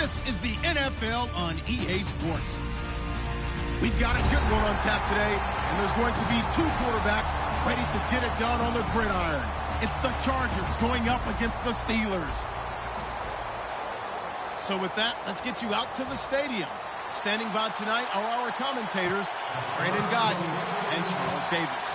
This is the NFL on EA Sports. We've got a good one on tap today, and there's going to be two quarterbacks ready to get it done on the gridiron. It's the Chargers going up against the Steelers. So with that, let's get you out to the stadium. Standing by tonight are our commentators, Brandon Godden and Charles Davis.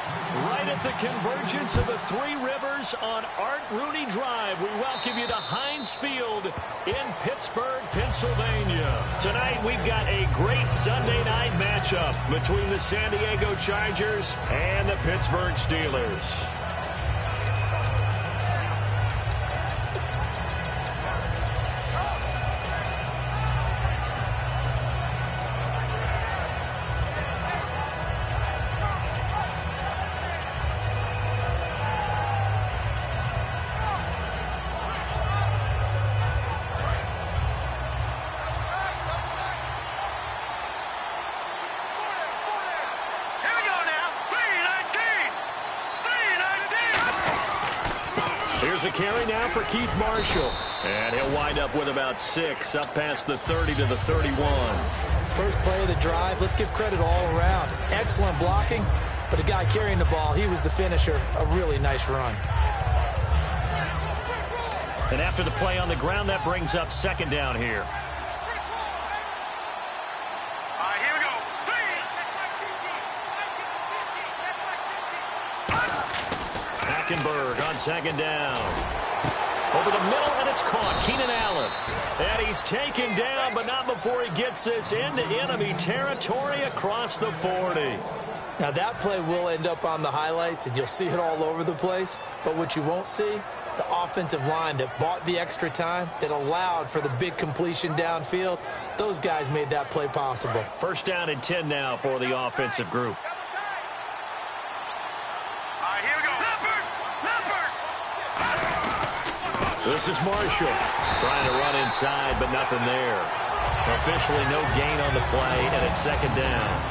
Right at the convergence of the Three Rivers on Art Rooney Drive, we welcome you to Heinz Field in Pittsburgh, Pennsylvania. Tonight, we've got a great Sunday night matchup between the San Diego Chargers and the Pittsburgh Steelers. Here's a carry now for Keith Marshall. And he'll wind up with about 6, up past the 30 to the 31. First play of the drive, let's give credit all around. Excellent blocking, but the guy carrying the ball, he was the finisher. A really nice run. And after the play on the ground, that brings up second down here. Hackenberg on second down. Over the middle, and it's caught. Keenan Allen. And he's taken down, but not before he gets this into enemy territory across the 40. Now, that play will end up on the highlights, and you'll see it all over the place. But what you won't see, the offensive line that bought the extra time, that allowed for the big completion downfield, those guys made that play possible. First down and 10 now for the offensive group. This is Marshall trying to run inside, but nothing there. Officially no gain on the play, and it's second down.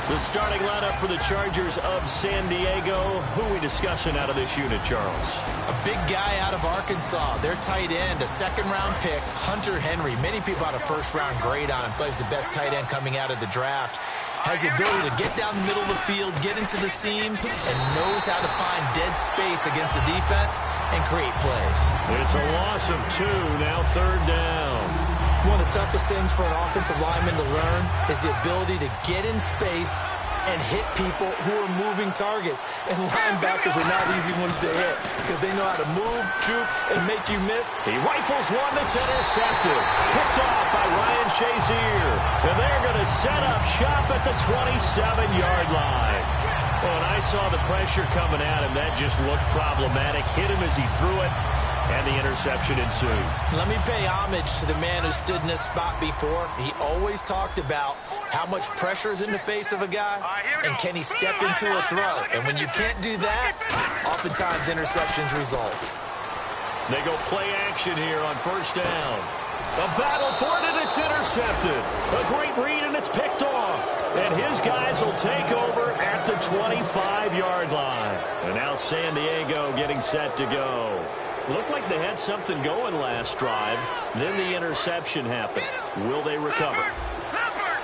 The starting lineup for the Chargers of San Diego. Who are we discussing out of this unit, Charles? A big guy out of Arkansas. Their tight end, a second-round pick, Hunter Henry. Many people had a first-round grade on him. Plays the best tight end coming out of the draft. Has the ability to get down the middle of the field, get into the seams, and knows how to find dead space against the defense and create plays. It's a loss of 2, now third down. One of the toughest things for an offensive lineman to learn is the ability to get in space and hit people who are moving targets. And linebackers are not easy ones to hit because they know how to move, juke, and make you miss. He rifles one that's intercepted. Picked off by Ryan Shazier. And they're going to set up shop at the 27-yard line. Well, and I saw the pressure coming at him. That just looked problematic. Hit him as he threw it. And the interception ensued. Let me pay homage to the man who stood in this spot before. He always talked about how much pressure is in the face of a guy, and can he step into a throw? And when you can't do that, oftentimes interceptions result. They go play action here on first down. A battle for it, and it's intercepted. A great read, and it's picked off. And his guys will take over at the 25-yard line. And now San Diego getting set to go. Looked like they had something going last drive. Then the interception happened. Will they recover?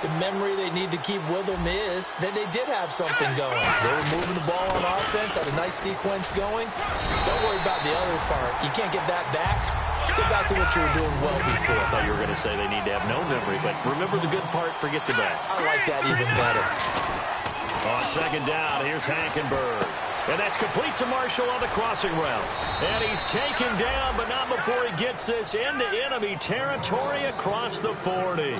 The memory they need to keep with them is that they did have something going. They were moving the ball on offense, had a nice sequence going. Don't worry about the other part. You can't get that back. Let's go back to what you were doing well before. I thought you were going to say they need to have no memory, but remember the good part, forget the bad. I like that even better. On second down, here's Hackenberg. And that's complete to Marshall on the crossing route. And he's taken down, but not before he gets this into enemy territory across the 40.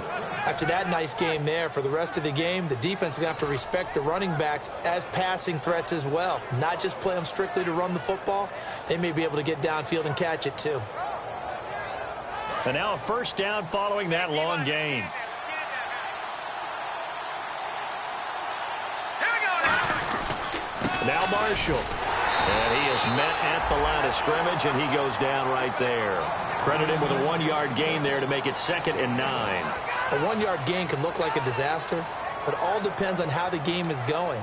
After that nice game there, for the rest of the game, the defense is going to have to respect the running backs as passing threats as well. Not just play them strictly to run the football. They may be able to get downfield and catch it too. And now a first down following that long gain. Now Marshall. And he is met at the line of scrimmage, and he goes down right there. Credit him with a 1-yard gain there to make it 2nd and 9. A 1-yard gain can look like a disaster, but it all depends on how the game is going.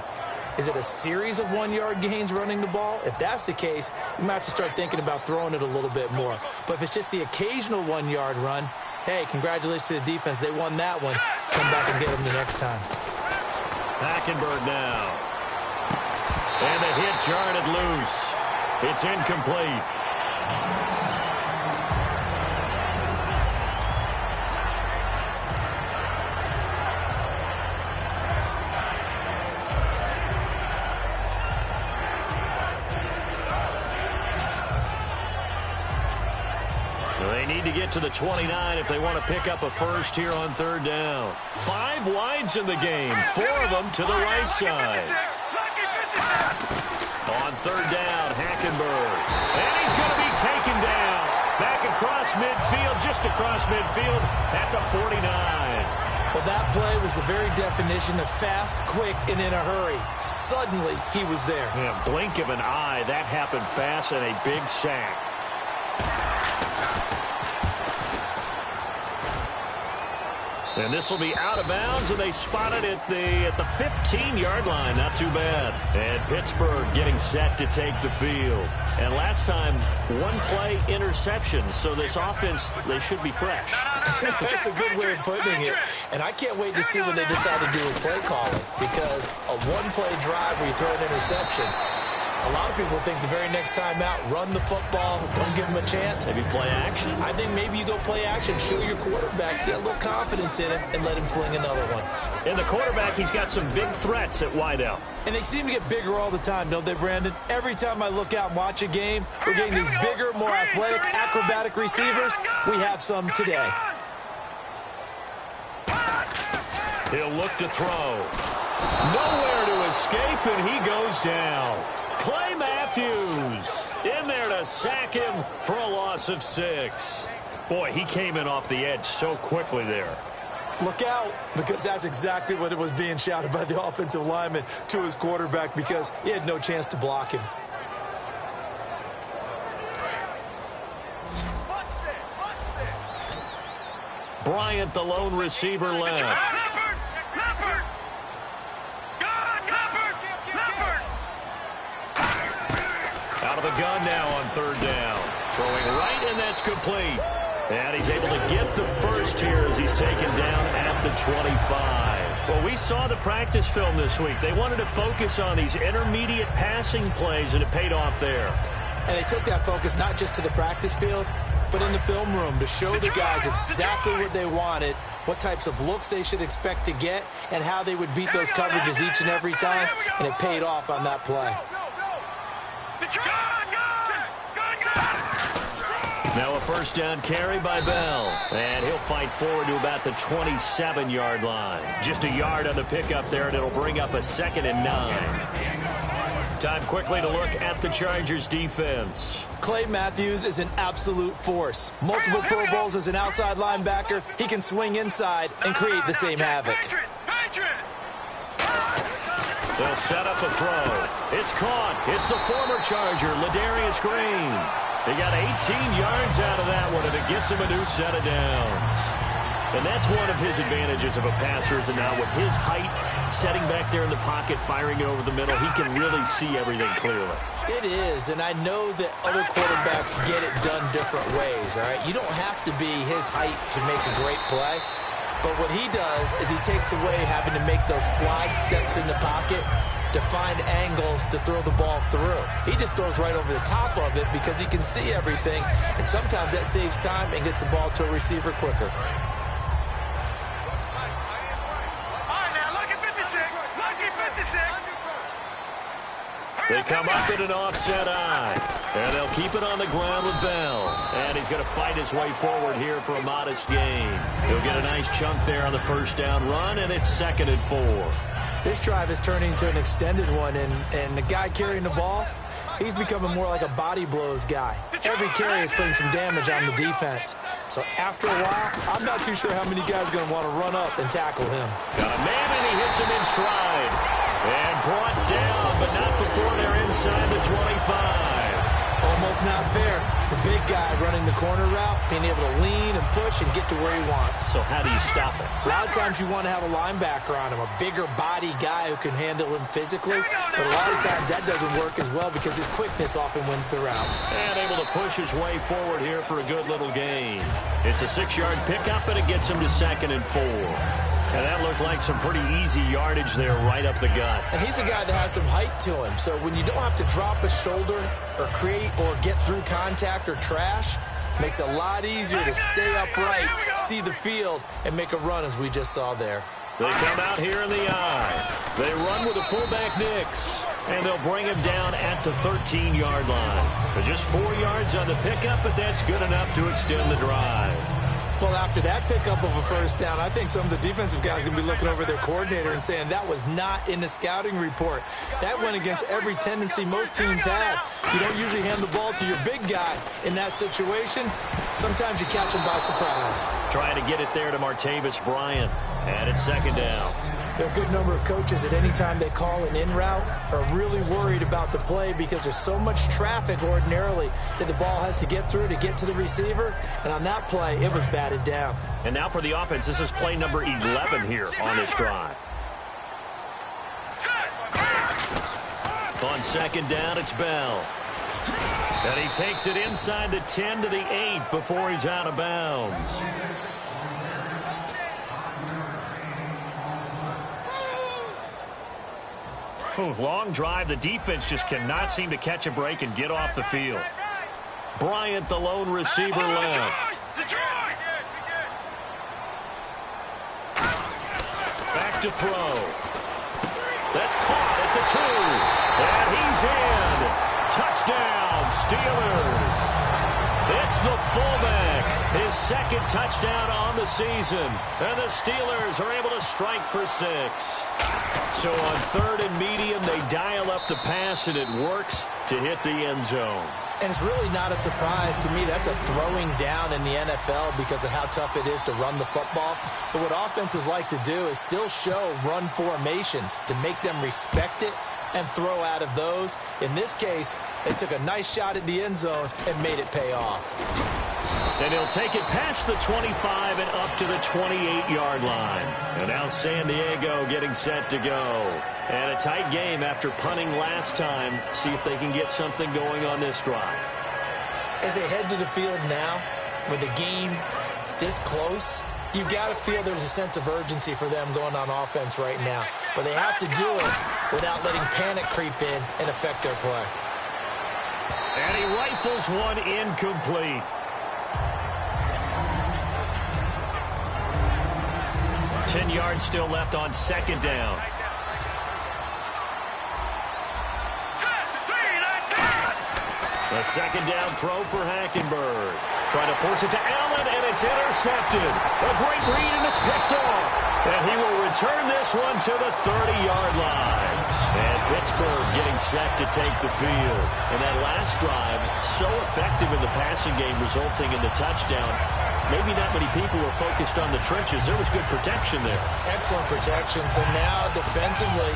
Is it a series of 1-yard gains running the ball? If that's the case, you might have to start thinking about throwing it a little bit more. But if it's just the occasional 1-yard run, hey, congratulations to the defense. They won that one. Come back and get them the next time. Hackenberg now. And the hit jarred it loose. It's incomplete. They need to get to the 29 if they want to pick up a first here on third down. 5 wides in the game, 4 of them to the right side. On third down, Hackenberg. And he's going to be taken down. Back across midfield, just across midfield at the 49. Well, that play was the very definition of fast, quick, and in a hurry. Suddenly, he was there. Yeah, blink of an eye, that happened fast, and a big sack. And this will be out of bounds, and they spot it at the 15-yard line. Not too bad. And Pittsburgh getting set to take the field. And last time, 1-play interception. So this offense, they should be fresh. That's a good way of putting it. And I can't wait to see when they decide to do a play calling. Because a 1-play drive where you throw an interception, a lot of people think the very next time out, run the football, don't give them a chance. Maybe play action. I think maybe you go play action, show your quarterback, get a little confidence in him, and let him fling another one. And the quarterback, he's got some big threats at wideout. And they seem to get bigger all the time, don't they, Brandon? Every time I look out and watch a game, we're getting these bigger, more athletic, acrobatic receivers. We have some today. He'll look to throw. Nowhere to escape, and he goes down. Clay Matthews in there to sack him for a loss of 6. Boy, he came in off the edge so quickly there. Look out, because that's exactly what it was being shouted by the offensive lineman to his quarterback, because he had no chance to block him. Bryant, the lone receiver, left. Out of the gun now on third down. Throwing right, and that's complete. And he's able to get the first here as he's taken down at the 25. Well, we saw the practice film this week. They wanted to focus on these intermediate passing plays, and it paid off there. And they took that focus not just to the practice field, but in the film room to show the guys exactly what they wanted, what types of looks they should expect to get, and how they would beat those coverages each and every time, and it paid off on that play. Now a first down carry by Bell. And he'll fight forward to about the 27-yard line. Just a yard on the pickup there, and it'll bring up a 2nd and 9. Time quickly to look at the Chargers defense. Clay Matthews is an absolute force. Multiple Pro Bowls as an outside linebacker. He can swing inside and create the same havoc. They'll set up a throw. It's caught. It's the former Charger, Ladarius Green. He got 18 yards out of that one, and it gets him a new set of downs. And that's one of his advantages of a passer, is that now with his height, setting back there in the pocket, firing it over the middle, he can really see everything clearly. It is, and I know that other quarterbacks get it done different ways, all right? You don't have to be his height to make a great play. But what he does is he takes away having to make those slide steps in the pocket to find angles to throw the ball through. He just throws right over the top of it because he can see everything, and sometimes that saves time and gets the ball to a receiver quicker. They come up in an offset eye, and they'll keep it on the ground with Bell. And he's going to fight his way forward here for a modest gain. He'll get a nice chunk there on the first down run, and it's 2nd and 4. This drive is turning into an extended one, and the guy carrying the ball, he's becoming more like a body blows guy. Every carry is putting some damage on the defense. So after a while, I'm not too sure how many guys are going to want to run up and tackle him. Got a man, and he hits him in stride. And brought down, but not before they're inside the 25. Oh, almost not fair. The big guy running the corner route, being able to lean and push and get to where he wants. So how do you stop it? A lot of times you want to have a linebacker on him, a bigger body guy who can handle him physically. But a lot of times that doesn't work as well because his quickness often wins the route. And able to push his way forward here for a good little gain. It's a 6-yard pickup, and it gets him to 2nd and 4. And that looked like some pretty easy yardage there right up the gut. And he's a guy that has some height to him. So when you don't have to drop a shoulder or create or get through contact or trash, makes it a lot easier to stay upright, see the field, and make a run as we just saw there. They come out here in the eye. They run with the fullback Nix. And they'll bring him down at the 13-yard line. But just 4 yards on the pickup, but that's good enough to extend the drive. Well, after that pickup of a first down, I think some of the defensive guys are going to be looking over their coordinator and saying that was not in the scouting report. That went against every tendency most teams have. You don't usually hand the ball to your big guy in that situation. Sometimes you catch him by surprise. Trying to get it there to Martavis Bryant. And it's 2nd down. There are a good number of coaches at any time they call an in route are really worried about the play because there's so much traffic ordinarily that the ball has to get through to get to the receiver. And on that play, it was batted down. And now for the offense, this is play number 11 here on this drive. On 2nd down, it's Bell. And he takes it inside the 10 to the 8 before he's out of bounds. Long drive. The defense just cannot seem to catch a break and get off the field. Bryant, the lone receiver, left. Back to throw. That's caught at the 2. And he's in. Touchdown, Steelers. It's the fullback. His 2nd touchdown on the season. And the Steelers are able to strike for 6. So on 3rd and medium, they dial up the pass, and it works to hit the end zone. And it's really not a surprise to me. That's a throwing down in the NFL because of how tough it is to run the football. But what offenses like to do is still show run formations to make them respect it and throw out of those. In this case, they took a nice shot at the end zone and made it pay off. And he'll take it past the 25 and up to the 28-yard line. And now San Diego getting set to go. And a tight game after punting last time. See if they can get something going on this drive. As they head to the field now, with the game this close, you've got to feel there's a sense of urgency for them going on offense right now. But they have to do it without letting panic creep in and affect their play. And he rifles one incomplete. 10 yards still left on 2nd down. The 2nd down throw for Hackenberg. Trying to force it to Allen, and it's intercepted. A great read, and it's picked off. And he will return this one to the 30-yard line. And Pittsburgh getting set to take the field. And that last drive, so effective in the passing game, resulting in the touchdown. Maybe not many people were focused on the trenches. There was good protection there. Excellent protection. So now, defensively,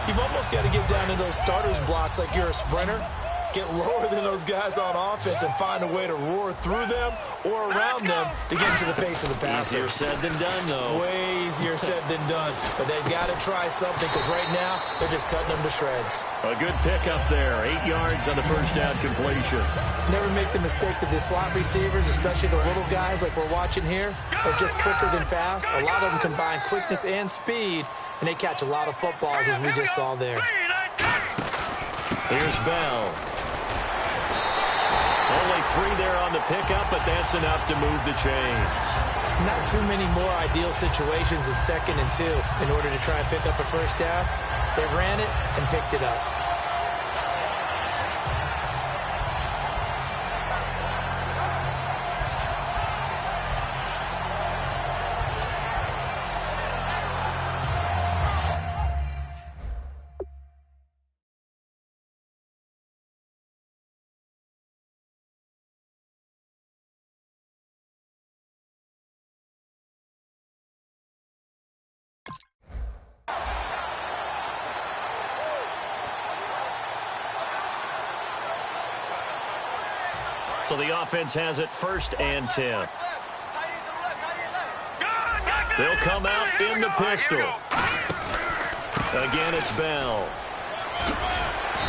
you've almost got to get down in those starters blocks like you're a sprinter. Get lower than those guys on offense and find a way to roar through them or around them to get into the face of the passer. Easier said than done, though. Way easier said than done. But they've got to try something because right now they're just cutting them to shreds. A good pickup there. 8 yards on the first down completion. Never make the mistake that the slot receivers, especially the little guys like we're watching here, are just quicker than fast. A lot of them combine quickness and speed, and they catch a lot of footballs as we just saw there. Here's Bell. Only 3 there on the pickup, but that's enough to move the chains. Not too many more ideal situations at 2nd and 2 in order to try and pick up a first down. They ran it and picked it up. So the offense has it 1st and 10. They'll come out in the pistol. Again, it's Bell.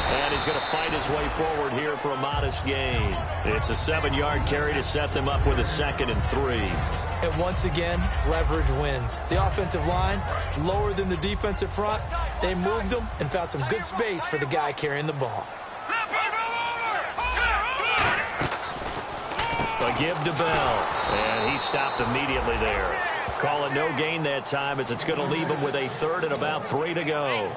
And he's going to fight his way forward here for a modest gain. It's a 7-yard carry to set them up with a 2nd and 3. And once again, leverage wins. The offensive line, lower than the defensive front. They moved them and found some good space for the guy carrying the ball. A give to Bell. And he stopped immediately there. Call it no gain that time as it's going to leave him with a 3rd and about 3 to go.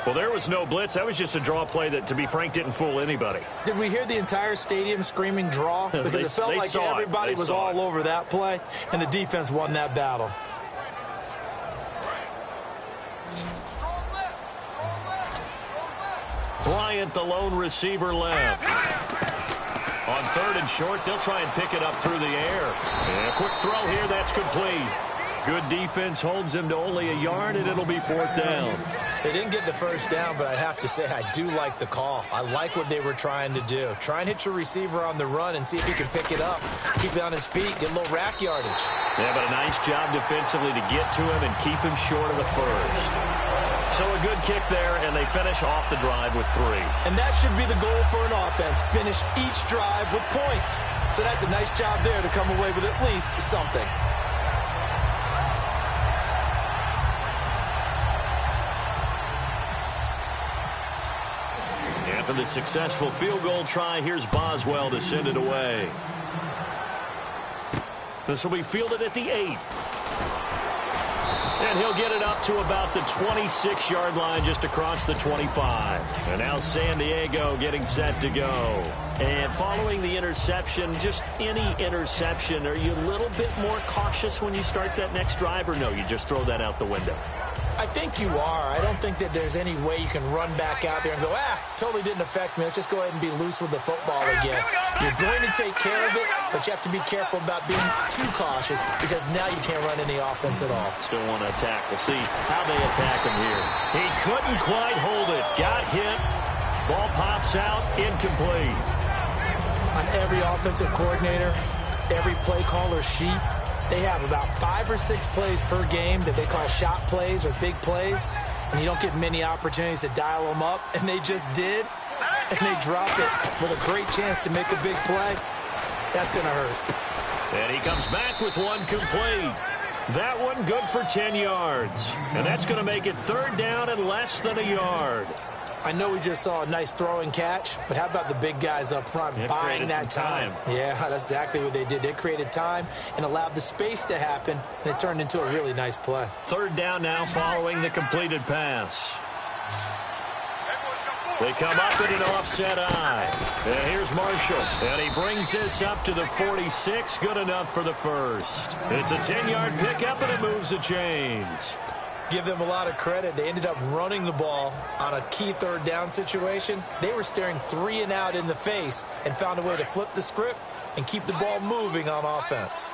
Well, there was no blitz. That was just a draw play that, to be frank, didn't fool anybody. Did we hear the entire stadium screaming draw? Because it felt like everybody was all over that play, and the defense won that battle. Bryant, the lone receiver, left. On 3rd and short, they'll try and pick it up through the air. And a quick throw here, that's complete. Good defense holds him to only a yard, and it'll be 4th down. They didn't get the 1st down, but I have to say I do like the call. I like what they were trying to do. Try and hit your receiver on the run and see if he can pick it up. Keep it on his feet, get a little rack yardage. Yeah, but a nice job defensively to get to him and keep him short of the 1st. So a good kick there, and they finish off the drive with 3. And that should be the goal for an offense. Finish each drive with points. So that's a nice job there to come away with at least something. For the successful field goal try, here's Boswell to send it away. This will be fielded at the 8. And he'll get it up to about the 26-yard line, just across the 25. And now San Diego getting set to go. And following the interception, just any interception, are you a little bit more cautious when you start that next drive, or no, you just throw that out the window? I think you are. I don't think that there's any way you can run back out there and go, totally didn't affect me. Let's just go ahead and be loose with the football again. You're going to take care of it, but you have to be careful about being too cautious because now you can't run any offense at all. Still want to attack. We'll see how they attack him here. He couldn't quite hold it. Got hit. Ball pops out. Incomplete. On every offensive coordinator, every play caller sheet, they have about 5 or 6 plays per game that they call shot plays or big plays, and you don't get many opportunities to dial them up, and they just did, and they drop it with a great chance to make a big play. That's going to hurt. And he comes back with one complete. That one good for 10 yards, and that's going to make it 3rd down and less than a yard. I know we just saw a nice throwing catch, but how about the big guys up front buying that time? Yeah, that's exactly what they did. They created time and allowed the space to happen, and it turned into a really nice play. 3rd down now following the completed pass. They come up in an offset eye. And here's Marshall. And he brings this up to the 46. Good enough for the 1st. It's a 10-yard pickup, and it moves the chains. Give them a lot of credit. They ended up running the ball on a key 3rd down situation. They were staring 3 and out in the face and found a way to flip the script and keep the ball moving on offense.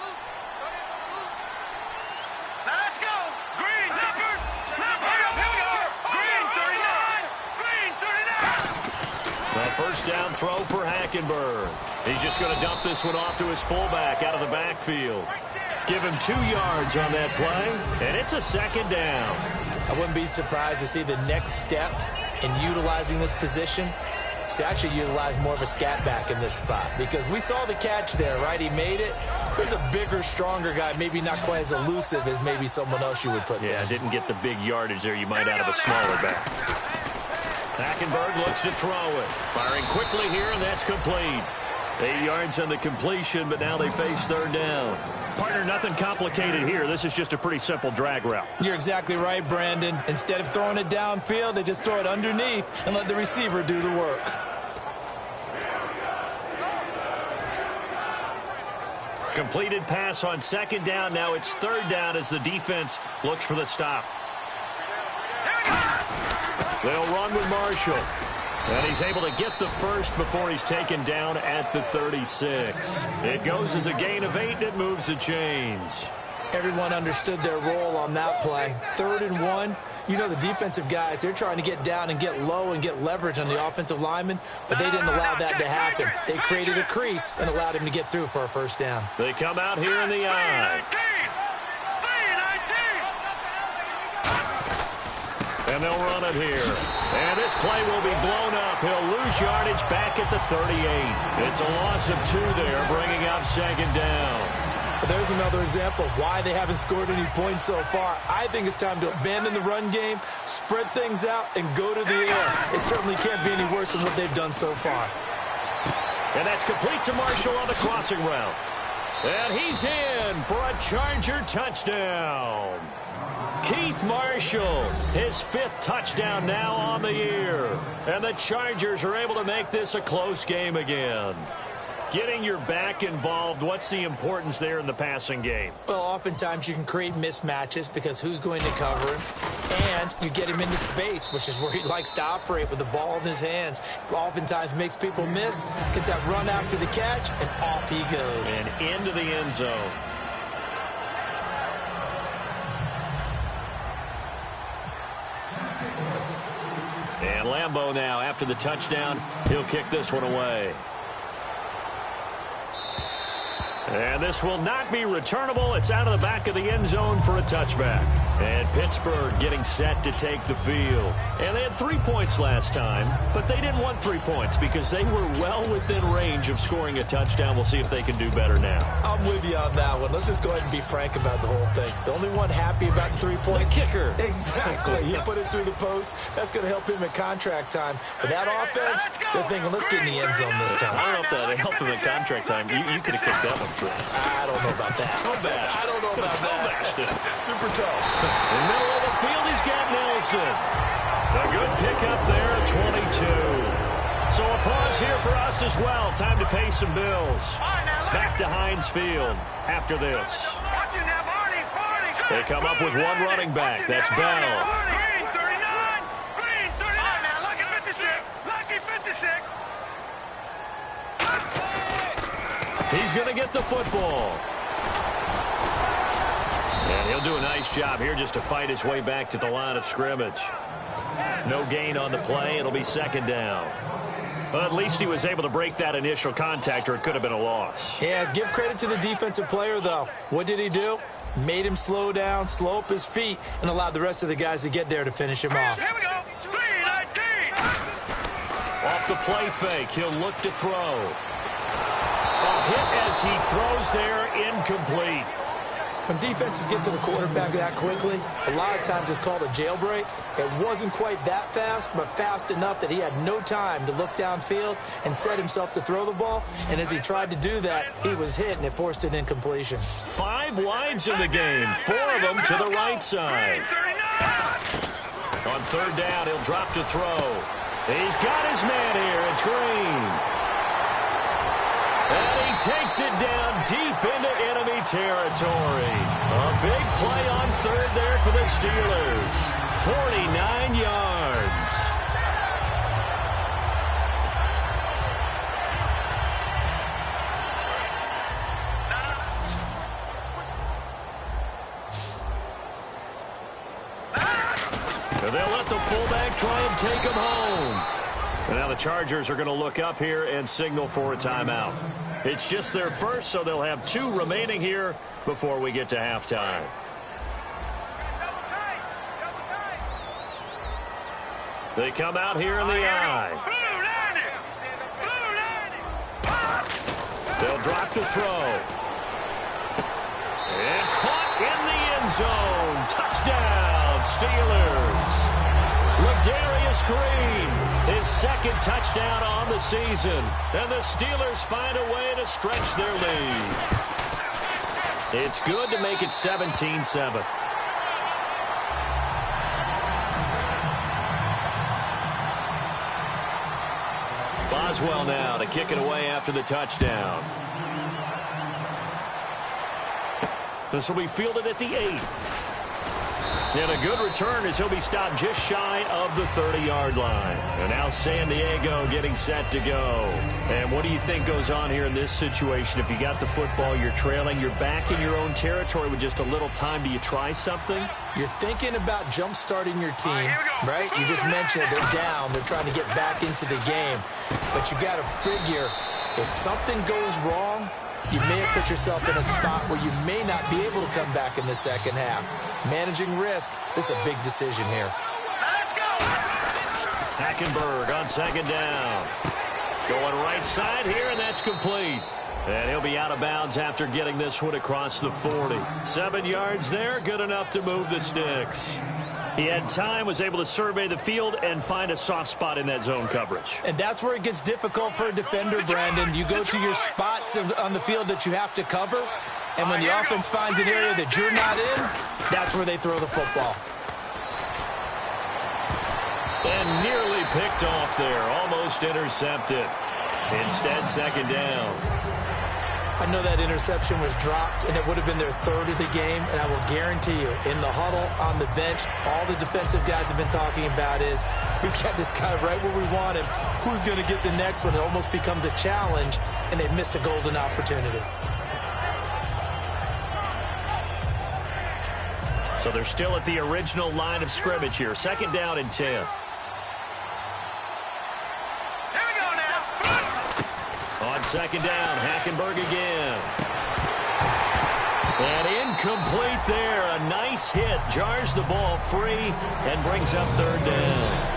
Let's go. Green, number. Here we go. Green, 39. Green, 39. A 1st down throw for Hackenberg. He's just going to dump this one off to his fullback out of the backfield. Give him 2 yards on that play, and it's a 2nd down. I wouldn't be surprised to see the next step in utilizing this position is to actually utilize more of a scat back in this spot, because we saw the catch there, right? He made it. There's a bigger, stronger guy, maybe not quite as elusive as maybe someone else you would put there. Yeah, didn't get the big yardage there you might out of a smaller back. Hackenberg looks to throw it. Firing quickly here, and that's complete. 8 yards on the completion, but now they face 3rd down. Partner, nothing complicated here. This is just a pretty simple drag route. You're exactly right, Brandon. Instead of throwing it downfield, they just throw it underneath and let the receiver do the work. Completed pass on 2nd down. Now it's 3rd down as the defense looks for the stop. They'll run with Marshall. And he's able to get the 1st before he's taken down at the 36. It goes as a gain of 8, and it moves the chains. Everyone understood their role on that play. 3rd and 1, You know, the defensive guys, they're trying to get down and get low and get leverage on the offensive lineman, but they didn't allow that to happen. They created a crease and allowed him to get through for a first down. They come out here in the eye. And they'll run it here. And this play will be blown up. He'll lose yardage back at the 38. It's a loss of 2 there, bringing up second down. There's another example of why they haven't scored any points so far. I think it's time to abandon the run game, spread things out, and go to the air. It certainly can't be any worse than what they've done so far. And that's complete to Marshall on the crossing route. And he's in for a Charger touchdown. Keith Marshall, his 5th touchdown now on the year. And the Chargers are able to make this a close game again. Getting your back involved, what's the importance there in the passing game? Well, oftentimes you can create mismatches because who's going to cover him? And you get him into space, which is where he likes to operate with the ball in his hands. Oftentimes makes people miss, gets that run after the catch, and off he goes. And into the end zone. And Lambeau now, after the touchdown, he'll kick this one away. And this will not be returnable. It's out of the back of the end zone for a touchback. And Pittsburgh getting set to take the field. And they had 3 points last time, but they didn't want 3 points because they were well within range of scoring a touchdown. We'll see if they can do better now. I'm with you on that one. Let's just go ahead and be frank about the whole thing. The only one happy about the 3-point. The kicker. Exactly. He put it through the post. That's going to help him at contract time. But that offense, they're thinking, let's get in the end zone this time. I don't know if that helped him at contract time. You could have kicked that one through. I don't know about that. I don't know about that. Super tough. In the middle of the field, he's got Nelson. A good pickup there, 22. So a pause here for us as well. Time to pay some bills. Back to Heinz Field after this. They come up with one running back. That's Bell. Green 39. Green 39. Now lucky 56. Lucky 56. He's going to get the football. And he'll do a nice job here just to fight his way back to the line of scrimmage. No gain on the play. It'll be second down. Well, at least he was able to break that initial contact, or it could have been a loss. Yeah, give credit to the defensive player, though. What did he do? Made him slow down, slow up his feet, and allowed the rest of the guys to get there to finish him off. Here we go. 3-19. Off the play fake, he'll look to throw. A hit as he throws there, incomplete. When defenses get to the quarterback that quickly, a lot of times it's called a jailbreak. It wasn't quite that fast, but fast enough that he had no time to look downfield and set himself to throw the ball. And as he tried to do that, he was hit, and it forced an incompletion. 5 wides in the game, 4 of them to the right side. On third down, he'll drop to throw. He's got his man here. It's Green. And he takes it down deep into enemy territory. A big play on third there for the Steelers. 49 yards. And they'll let the fullback try and take him home. And now the Chargers are going to look up here and signal for a timeout. It's just their first, so they'll have 2 remaining here before we get to halftime. They come out here in the eye. They'll drop to throw. And caught in the end zone. Touchdown, Steelers. Ladarius Green, his 2nd touchdown on the season. And the Steelers find a way to stretch their lead. It's good to make it 17-7. Boswell now to kick it away after the touchdown. This will be fielded at the 8. And a good return as he'll be stopped just shy of the 30-yard line. And now San Diego getting set to go. And what do you think goes on here in this situation? If you got the football, you're trailing, you're back in your own territory with just a little time. Do you try something? You're thinking about jump-starting your team, right? You just mentioned it. They're down. They're trying to get back into the game. But you got to figure if something goes wrong, you may have put yourself in a spot where you may not be able to come back in the second half. Managing risk, this is a big decision here. Let's go! Hackenberg on second down. Going right side here, and that's complete. And he'll be out of bounds after getting this one across the 40. 7 yards there, good enough to move the sticks. He had time, was able to survey the field and find a soft spot in that zone coverage. And that's where it gets difficult for a defender, Brandon. You go to your spots on the field that you have to cover, and when the offense finds an area that you're not in, that's where they throw the football. And nearly picked off there, almost intercepted. Instead, second down. I know that interception was dropped, and it would have been their third of the game, and I will guarantee you, in the huddle, on the bench, all the defensive guys have been talking about is, we've got this guy right where we want him. Who's going to get the next one? It almost becomes a challenge, and they've missed a golden opportunity. So they're still at the original line of scrimmage here. Second down and 10. On second down, Hackenberg again. And incomplete there. A nice hit. Jars the ball free and brings up third down.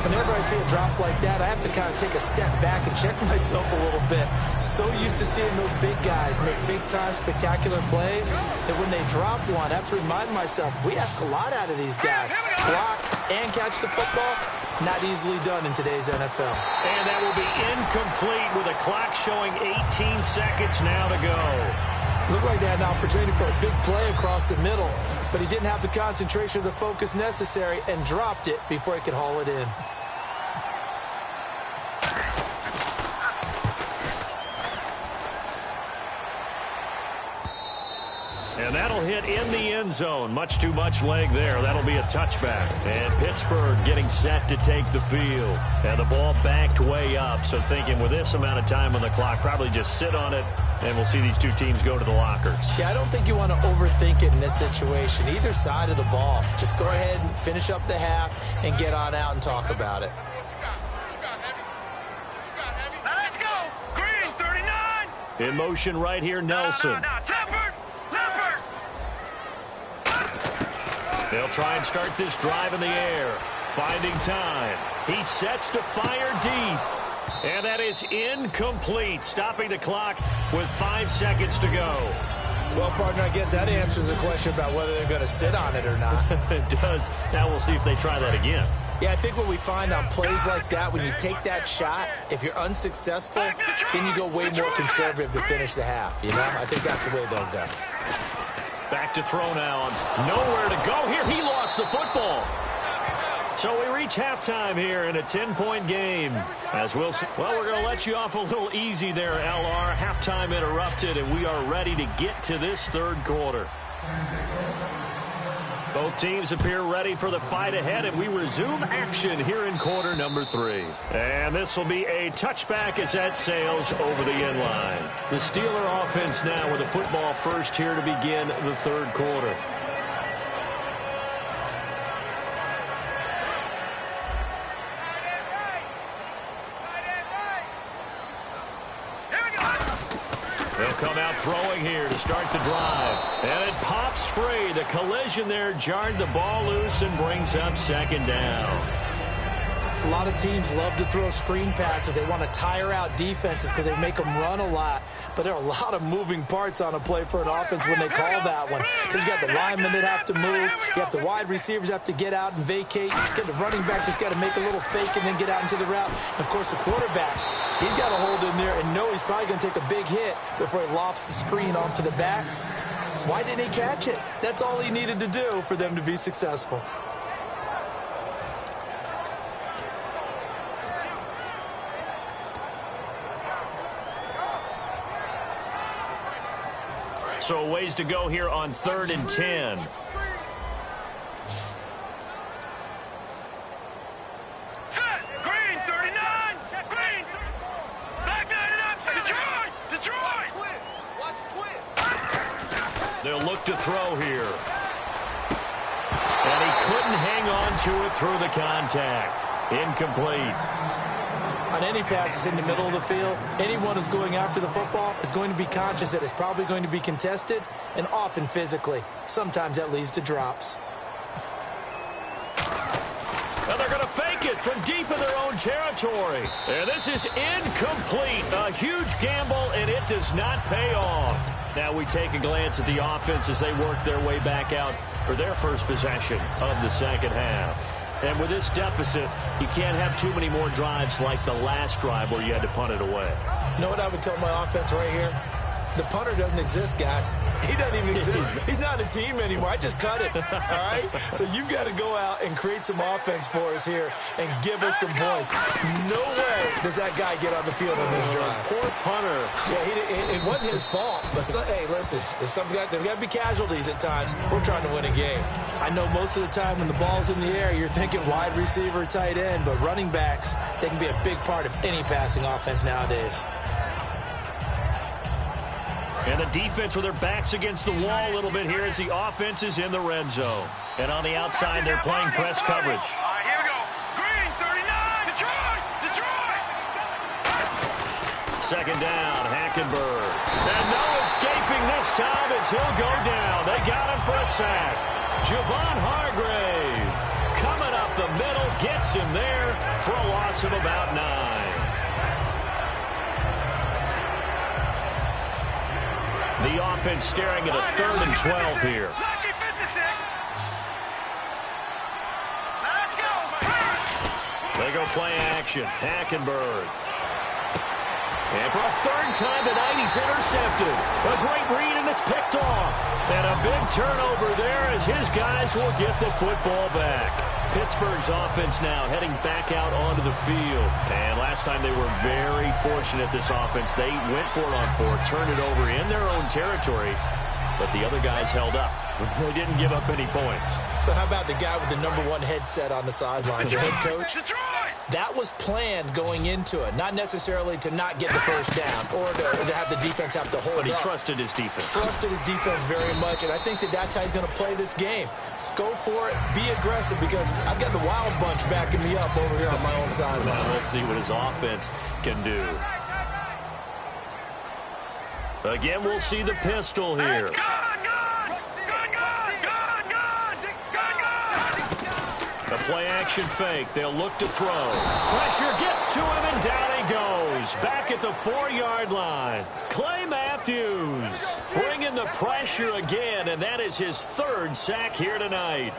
Whenever I see a drop like that, I have to kind of take a step back and check myself a little bit. So used to seeing those big guys make big-time, spectacular plays that when they drop one, I have to remind myself, we ask a lot out of these guys. Block and catch the football, not easily done in today's NFL. And that will be incomplete with a clock showing 18 seconds now to go. Looked like they had an opportunity for a big play across the middle, but he didn't have the concentration or the focus necessary and dropped it before he could haul it in. And that'll hit in the end zone. Much too much leg there. That'll be a touchback. And Pittsburgh getting set to take the field. And the ball backed way up. So thinking with this amount of time on the clock, probably just sit on it, and we'll see these two teams go to the lockers. Yeah, I don't think you want to overthink it in this situation. Either side of the ball. Just go ahead and finish up the half and get on out and talk about it. Let's go! Green, 39! In motion right here, Nelson. They'll try and start this drive in the air. Finding time. He sets to fire deep. And that is incomplete. Stopping the clock with 5 seconds to go. Well, partner, I guess that answers the question about whether they're going to sit on it or not. It does. Now we'll see if they try that again. Yeah, I think what we find on plays like that, when you take that shot, if you're unsuccessful, then you go way more conservative to finish the half. You know, I think that's the way they'll go. Back to throw now. Nowhere to go here. He lost the football. So we reach halftime here in a 10-point game. As we're going to let you off a little easy there, LR. Halftime interrupted, and we are ready to get to this third quarter. Both teams appear ready for the fight ahead, and we resume action here in quarter number 3. And this will be a touchback as that sails over the end line. The Steeler offense now with the football first here to begin the third quarter. They'll come out throwing here to start the drive. And it pops free. The collision there jarred the ball loose and brings up second down. A lot of teams love to throw screen passes. They want to tire out defenses because they make them run a lot. But there are a lot of moving parts on a play for an offense when they call that one. Because you got the linemen that have to move. You have the wide receivers have to get out and vacate. You get the running back that's got to make a little fake and then get out into the route. And, of course, the quarterback, he's got to hold in there and know he's probably going to take a big hit before he lofts the screen off to the back. Why didn't he catch it? That's all he needed to do for them to be successful. So ways to go here on 3rd and 10. They'll look to throw here. And he couldn't hang on to it through the contact. Incomplete. On any passes in the middle of the field, anyone who's going after the football is going to be conscious that it's probably going to be contested, and often physically. Sometimes that leads to drops. And they're going to fake it from deep in their own territory. And this is incomplete. A huge gamble, and it does not pay off. Now we take a glance at the offense as they work their way back out for their first possession of the second half. And with this deficit, you can't have too many more drives like the last drive where you had to punt it away. You know what I would tell my offense right here? The punter doesn't exist, guys. He doesn't even exist. He's not a team anymore. I just cut it, all right? So you've got to go out and create some offense for us here and give us some points. No way does that guy get on the field on this drive. Poor punter. Yeah, it wasn't his fault. But, hey, listen, there's got to be casualties at times. We're trying to win a game. I know most of the time when the ball's in the air, you're thinking wide receiver, tight end, but running backs, they can be a big part of any passing offense nowadays. And the defense with their backs against the wall a little bit here as the offense is in the red zone. And on the outside, they're playing press coverage. All right, here we go. Green, 39. Detroit. Second down, Hackenberg. And no escaping this time as he'll go down. They got him for a sack. Javon Hargrave coming up the middle, gets him there for a loss of about 9. The offense staring at a 3rd and 12 here. Lucky 56. Let's go. They go play action. Hackenberg. And for a 3rd time tonight, he's intercepted. A great read, and it's picked off. And a big turnover there as his guys will get the football back. Pittsburgh's offense now heading back out onto the field. And last time they were very fortunate, this offense. They went for it on 4, turned it over in their own territory, but the other guys held up. They didn't give up any points. So how about the guy with the #1 headset on the sidelines, the head coach? That was planned going into it, not necessarily to not get the first down or to have the defense have to hold But he up. trusted his defense. Trusted his defense very much, and I think that's how he's going to play this game. Go for it, be aggressive, because I've got the wild bunch backing me up over here on my own sideline. We'll see what his offense can do. Again, we'll see the pistol here. The play-action fake. They'll look to throw. Pressure gets to him, and down he goes. Back at the 4-yard line. Clay Matthews bringing the pressure again, and that is his 3rd sack here tonight.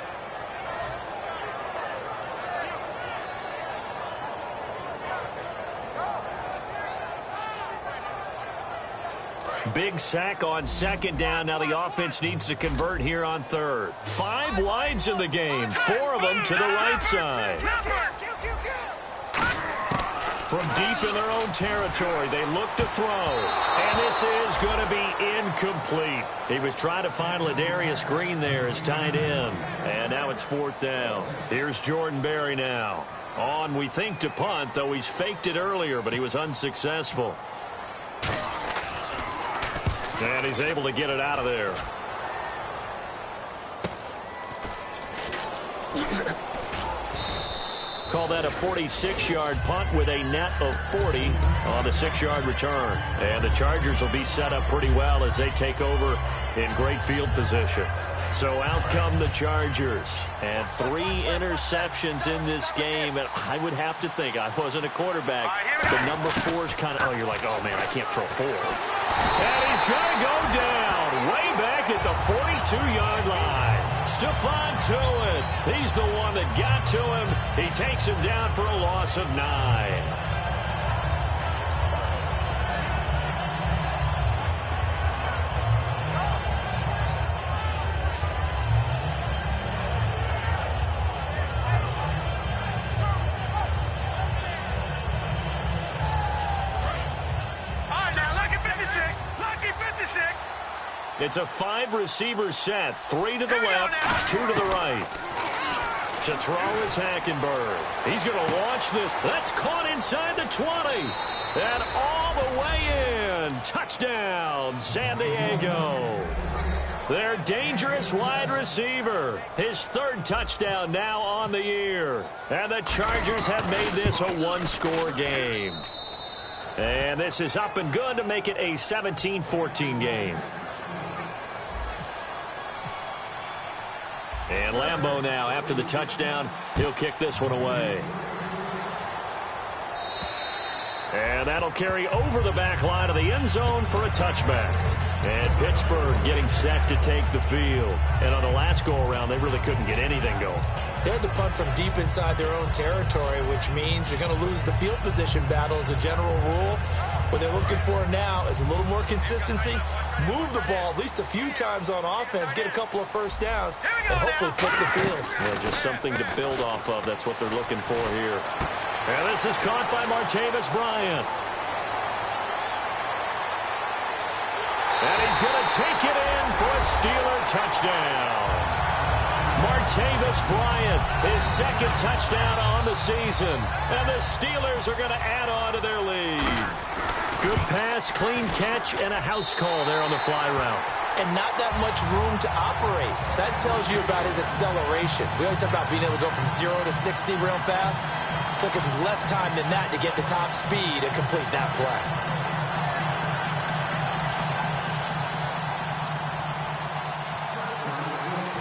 Big sack on 2nd down. Now the offense needs to convert here on 3rd. 5 wides in the game, 4 of them to the right side. From deep in their own territory, they look to throw. And this is going to be incomplete. He was trying to find Ladarius Green there as tight end. And now it's 4th down. Here's Jordan Berry now. On, we think, to punt, though he's faked it earlier, but he was unsuccessful. And he's able to get it out of there. Call that a 46-yard punt with a net of 40 on the 6-yard return. And the Chargers will be set up pretty well as they take over in great field position. So out come the Chargers. And 3 interceptions in this game. And I would have to think, I wasn't a quarterback, the number 4 is kind of, oh, you're like, oh, man, I can't throw 4. And he's going to go down way back at the 42-yard line. Stephon Tuitt, he's the one that got to him. He takes him down for a loss of 9. It's a 5-receiver set. 3 to the left, 2 to the right. To throw is Hackenberg. He's going to launch this. That's caught inside the 20. And all the way in. Touchdown, San Diego. Their dangerous wide receiver. His third touchdown now on the year. And the Chargers have made this a one-score game. And this is up and good to make it a 17-14 game. And Lambeau now, after the touchdown, he'll kick this one away. And that'll carry over the back line of the end zone for a touchback. And Pittsburgh getting set to take the field. And on the last go-around, they really couldn't get anything going. They had to punt from deep inside their own territory, which means you're going to lose the field position battle as a general rule. What they're looking for now is a little more consistency, move the ball at least a few times on offense, get a couple of first downs, and hopefully flip the field. Yeah, just something to build off of. That's what they're looking for here. And this is caught by Martavis Bryant. And he's going to take it in for a Steeler touchdown. Martavis Bryant, his second touchdown on the season. And the Steelers are going to add on to their lead. Good pass, clean catch, and a house call there on the fly route. And not that much room to operate. So that tells you about his acceleration. We always talk about being able to go from 0 to 60 real fast. It took him less time than that to get the top speed and complete that play.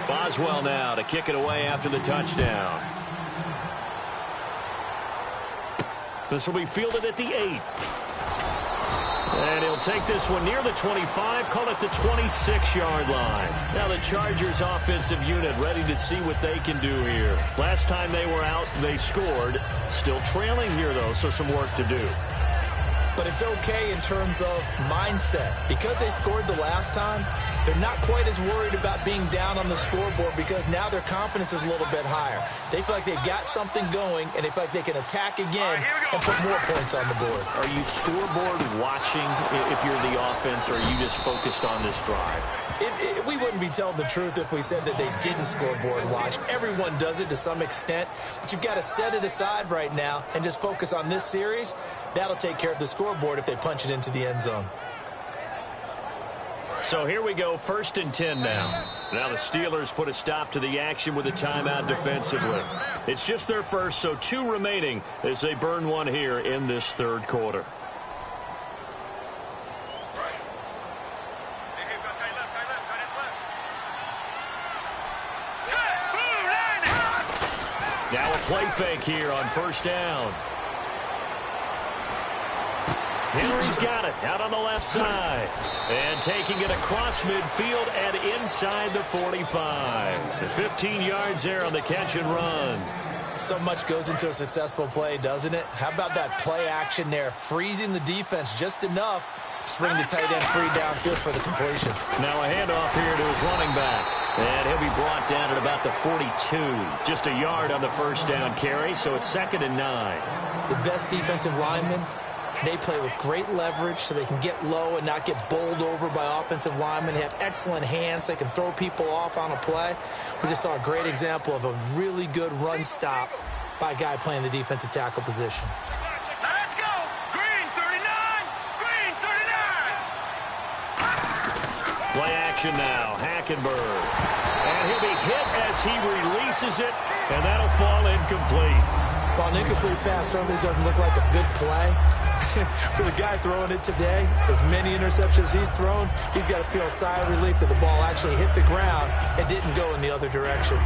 Boswell now to kick it away after the touchdown. This will be fielded at the 8. And he'll take this one near the 25, call it the 26-yard line. Now the Chargers offensive unit ready to see what they can do here. Last time they were out, they scored. Still trailing here, though, so some work to do. But it's okay in terms of mindset. Because they scored the last time, they're not quite as worried about being down on the scoreboard because now their confidence is a little bit higher. They feel like they've got something going, and they feel like they can attack again and put more points on the board. Are you scoreboard watching if you're the offense, or are you just focused on this drive? We wouldn't be telling the truth if we said that they didn't scoreboard watch. Everyone does it to some extent, but you've got to set it aside right now and just focus on this series. That'll take care of the scoreboard if they punch it into the end zone. So here we go, 1st and 10 now. Now the Steelers put a stop to the action with a timeout defensively. It's just their first, so 2 remaining as they burn one here in this third quarter. Now a play fake here on 1st down. Henry's got it out on the left side. And taking it across midfield and inside the 45. The 15 yards there on the catch and run. So much goes into a successful play, doesn't it? How about that play action there? Freezing the defense just enough to spring the tight end free downfield for the completion. Now a handoff here to his running back. And he'll be brought down at about the 42. Just a yard on the 1st down carry, so it's 2nd and 9. The best defensive linemen, they play with great leverage so they can get low and not get bowled over by offensive linemen. They have excellent hands. They can throw people off on a play. We just saw a great example of a really good run stop by a guy playing the defensive tackle position. Let's go! Green 39! Green 39! Play action now, Hackenberg. And he'll be hit as he releases it, and that'll fall incomplete. Well, an incomplete pass certainly doesn't look like a good play. For the guy throwing it today, as many interceptions he's thrown, he's got to feel a sigh of relief that the ball actually hit the ground and didn't go in the other direction.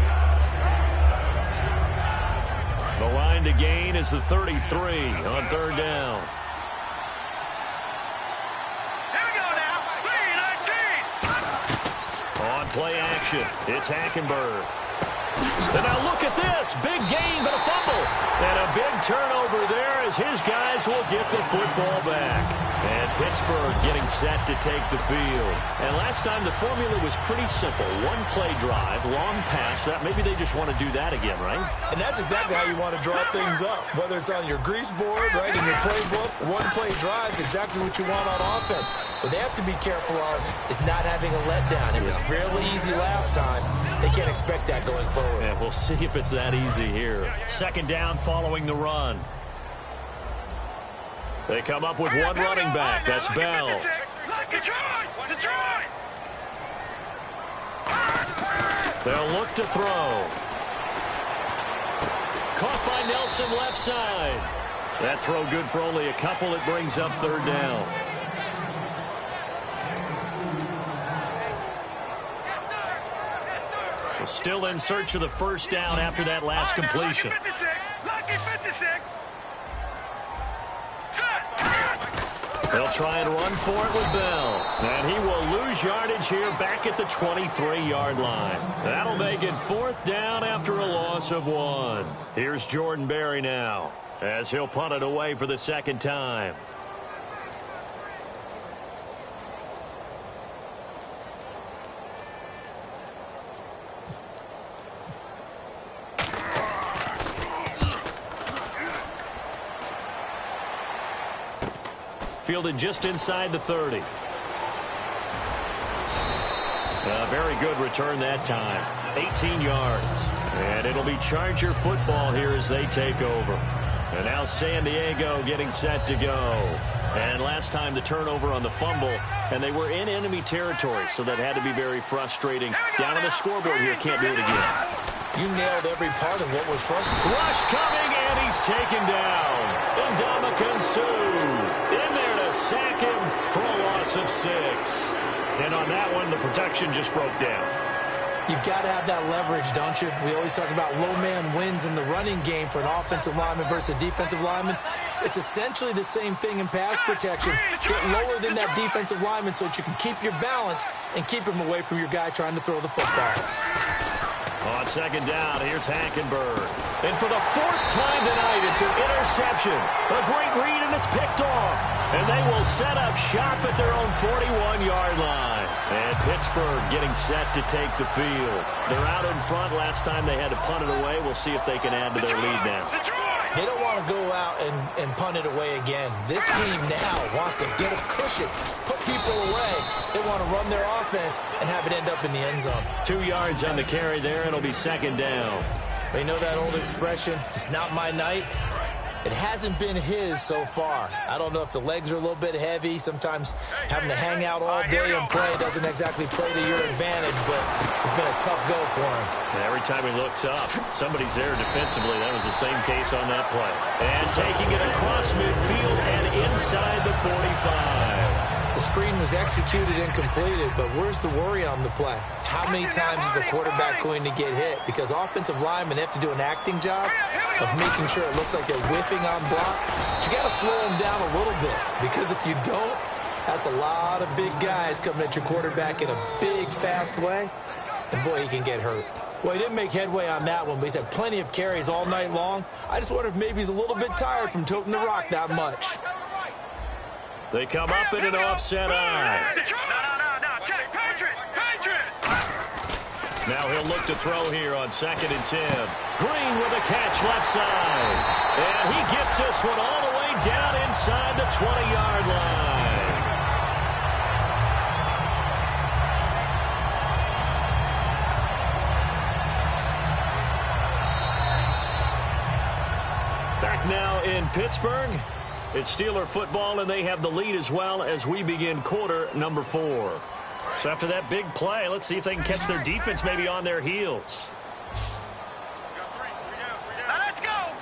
The line to gain is the 33 on 3rd down. Here we go now. 3-19. On play action, it's Hackenberg. And now look at this. Big gain, but a fumble. And a big turnover there as his guys will get the football back. And Pittsburgh getting set to take the field. And last time the formula was pretty simple. One play drive, long pass. That maybe they just want to do that again, right? And that's exactly how you want to draw things up. Whether it's on your grease board, right, in your playbook, one play drive is exactly what you want on offense. What they have to be careful of is not having a letdown. It was fairly easy last time. They can't expect that going forward. Yeah, we'll see if it's that easy here. 2nd down following the run. They come up with one running back. That's Bell. Detroit! Detroit! They'll look to throw. Caught by Nelson left side. That throw good for only a couple. It brings up third down. Well, still in search of the first down after that last completion. Lucky 56. They'll try and run for it with Bell. And he will lose yardage here back at the 23-yard line. That'll make it fourth down after a loss of 1. Here's Jordan Berry now as he'll punt it away for the second time. Fielded just inside the 30. A very good return that time. 18 yards. And it'll be Charger football here as they take over. And now San Diego getting set to go. And last time the turnover on the fumble, and they were in enemy territory, so that had to be very frustrating. Down on the scoreboard here, can't do it again. You nailed every part of what was frustrating. Rush coming, and he's taken down. Ndamukong Suh in there to sack him for a loss of 6. And on that one, the protection just broke down. You've got to have that leverage, don't you? We always talk about low man wins in the running game for an offensive lineman versus a defensive lineman. It's essentially the same thing in pass protection. Get lower than that defensive lineman so that you can keep your balance and keep him away from your guy trying to throw the football. On second down, here's Hackenberg. And for the 4th time tonight, it's an interception. A great read, and it's picked off. And they will set up shop at their own 41-yard line. And Pittsburgh getting set to take the field. They're out in front. Last time they had to punt it away. We'll see if they can add to their lead now. They don't want to go out and punt it away again. This team now wants to get a cushion, put people away. They want to run their offense and have it end up in the end zone. 2 yards on the carry there. It'll be second down. You know that old expression, it's not my night? It hasn't been his so far. I don't know if the legs are a little bit heavy. Sometimes having to hang out all day and play doesn't exactly play to your advantage, but it's been a tough go for him. And every time he looks up, somebody's there defensively. That was the same case on that play. And taking it across midfield and inside the 45. The screen was executed and completed, but where's the worry on the play? How many times is a quarterback going to get hit? Because offensive linemen have to do an acting job of making sure it looks like they're whiffing on blocks. But you got to slow them down a little bit, because if you don't, that's a lot of big guys coming at your quarterback in a big, fast way. And boy, he can get hurt. Well, he didn't make headway on that one, but he's had plenty of carries all night long. I just wonder if maybe he's a little bit tired from toting the rock that much. They come up in an offset eye. No. Patrick. Now he'll look to throw here on 2nd and 10. Green with a catch left side. And he gets this one all the way down inside the 20-yard line. Back now in Pittsburgh. It's Steeler football, and they have the lead as well as we begin quarter number 4. So after that big play, let's see if they can catch their defense maybe on their heels. Let's go.